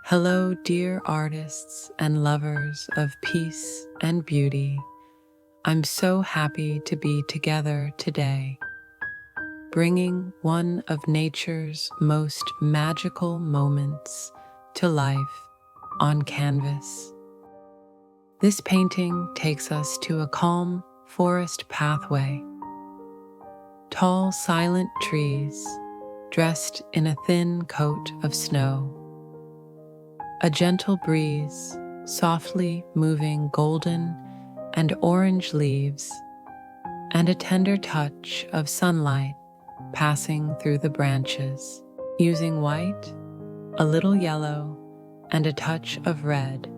Hello, dear artists and lovers of peace and beauty. I'm so happy to be together today, bringing one of nature's most magical moments to life on canvas. This painting takes us to a calm forest pathway. Tall, silent trees dressed in a thin coat of snow. A gentle breeze softly moving golden and orange leaves, and a tender touch of sunlight passing through the branches. Using white, a little yellow, and a touch of red,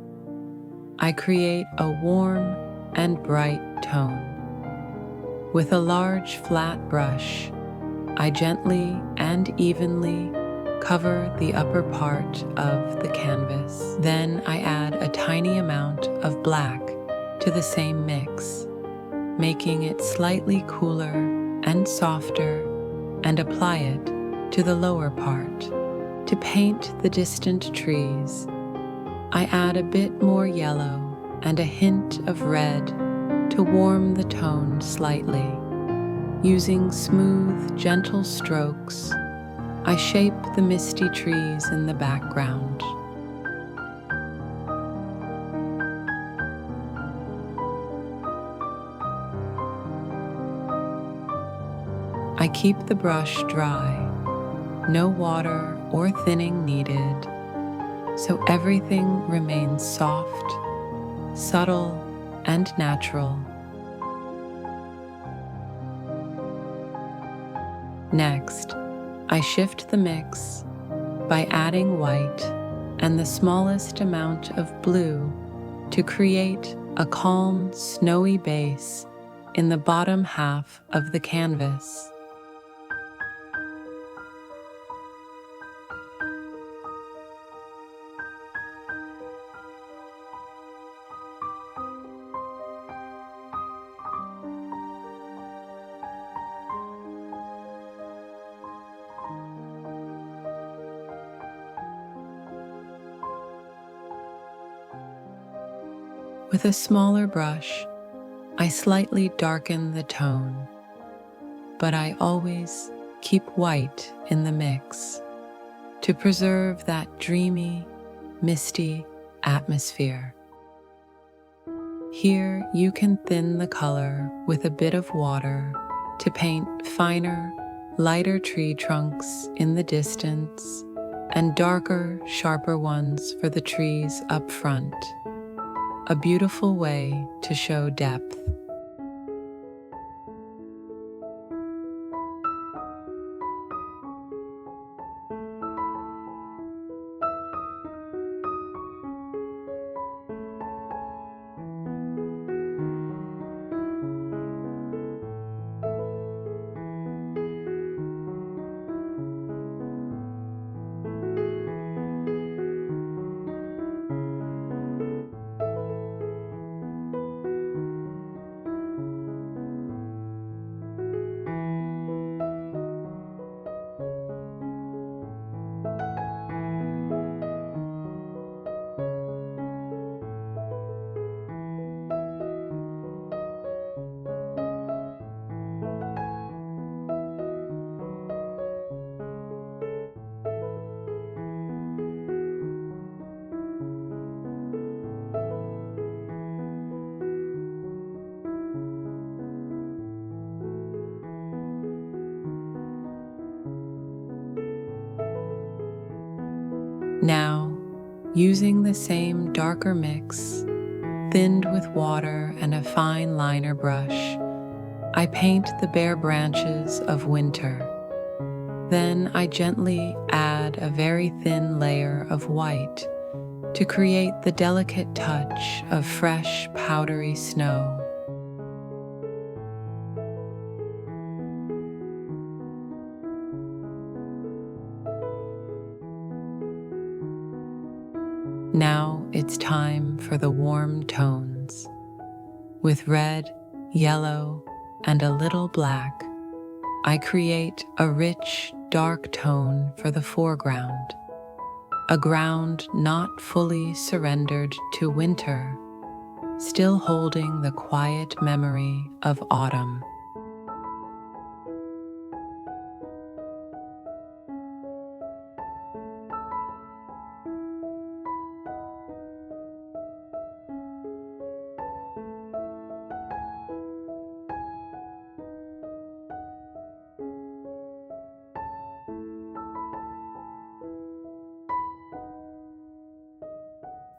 I create a warm and bright tone. With a large flat brush, I gently and evenly cover the upper part of the canvas. Then I add a tiny amount of black to the same mix, making it slightly cooler and softer, and apply it to the lower part. To paint the distant trees, I add a bit more yellow and a hint of red to warm the tone slightly. Using smooth, gentle strokes, I shape the misty trees in the background. I keep the brush dry, no water or thinning needed, so everything remains soft, subtle, and natural. Next, I shift the mix by adding white and the smallest amount of blue to create a calm, snowy base in the bottom half of the canvas. With a smaller brush, I slightly darken the tone, but I always keep white in the mix to preserve that dreamy, misty atmosphere. Here you can thin the color with a bit of water to paint finer, lighter tree trunks in the distance and darker, sharper ones for the trees up front. A beautiful way to show depth. Now, using the same darker mix, thinned with water and a fine liner brush, I paint the bare branches of winter. Then I gently add a very thin layer of white to create the delicate touch of fresh, powdery snow. Now it's time for the warm tones. With red, yellow, and a little black, I create a rich, dark tone for the foreground. a ground not fully surrendered to winter, still holding the quiet memory of autumn.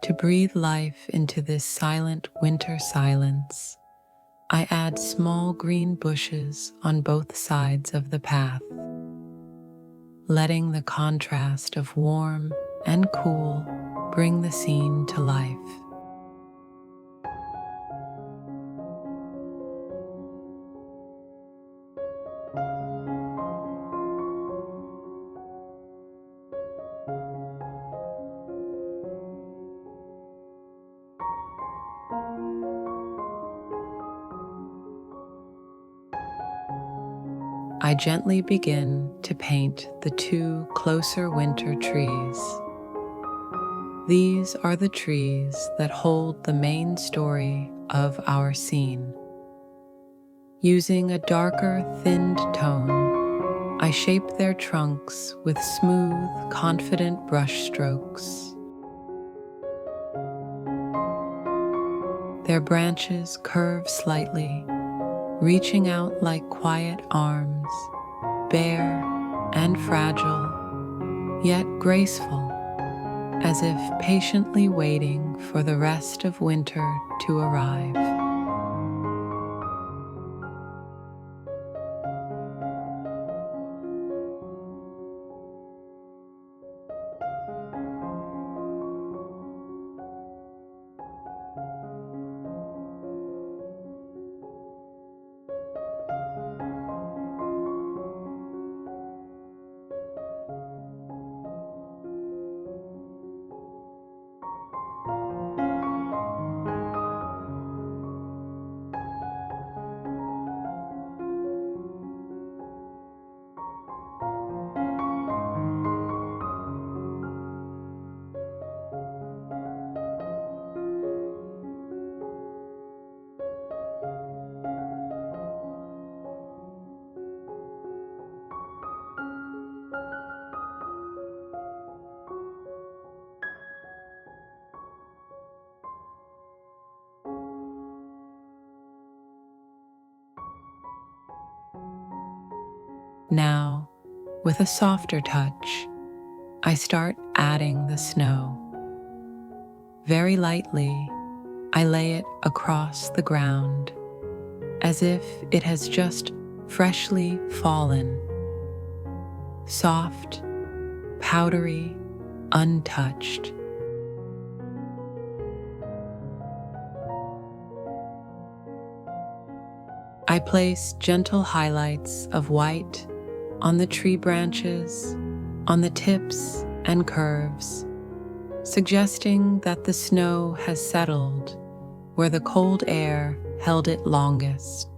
To breathe life into this silent winter silence, I add small green bushes on both sides of the path, letting the contrast of warm and cool bring the scene to life. I gently begin to paint the two closer winter trees. These are the trees that hold the main story of our scene. Using a darker, thinned tone, I shape their trunks with smooth, confident brush strokes. Their branches curve slightly, reaching out like quiet arms, bare and fragile, yet graceful, as if patiently waiting for the rest of winter to arrive. Now, with a softer touch, I start adding the snow. Very lightly, I lay it across the ground, as if it has just freshly fallen. Soft, powdery, untouched. I place gentle highlights of white on the tree branches, on the tips and curves, suggesting that the snow has settled where the cold air held it longest.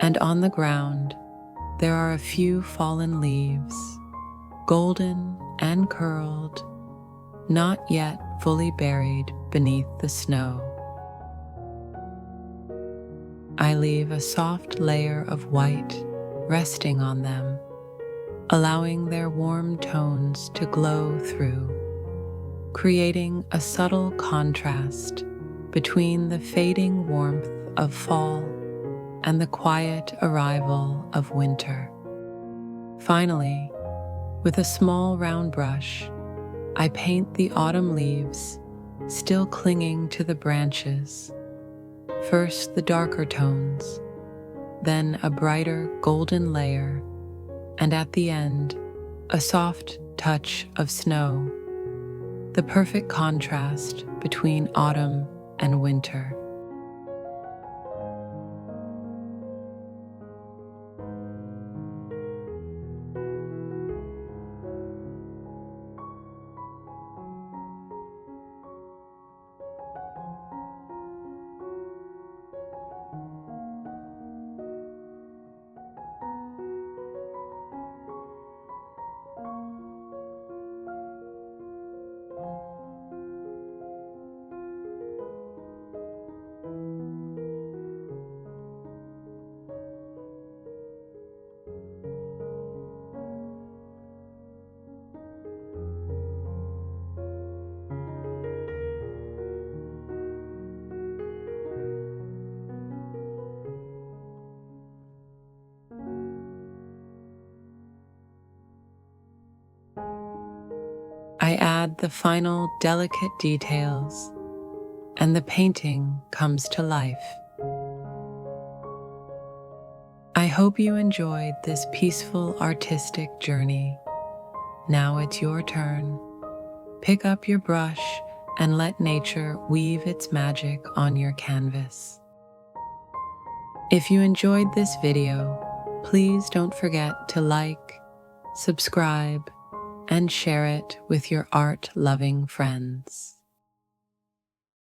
And on the ground, there are a few fallen leaves, golden and curled, not yet fully buried beneath the snow. I leave a soft layer of white resting on them, allowing their warm tones to glow through, creating a subtle contrast between the fading warmth of fall and the quiet arrival of winter. Finally, with a small round brush, I paint the autumn leaves still clinging to the branches. First the darker tones, then a brighter golden layer, and at the end, a soft touch of snow. the perfect contrast between autumn and winter. I add the final delicate details, and the painting comes to life. I hope you enjoyed this peaceful artistic journey. Now it's your turn. Pick up your brush and let nature weave its magic on your canvas. If you enjoyed this video, please don't forget to like, subscribe, and share it with your art-loving friends.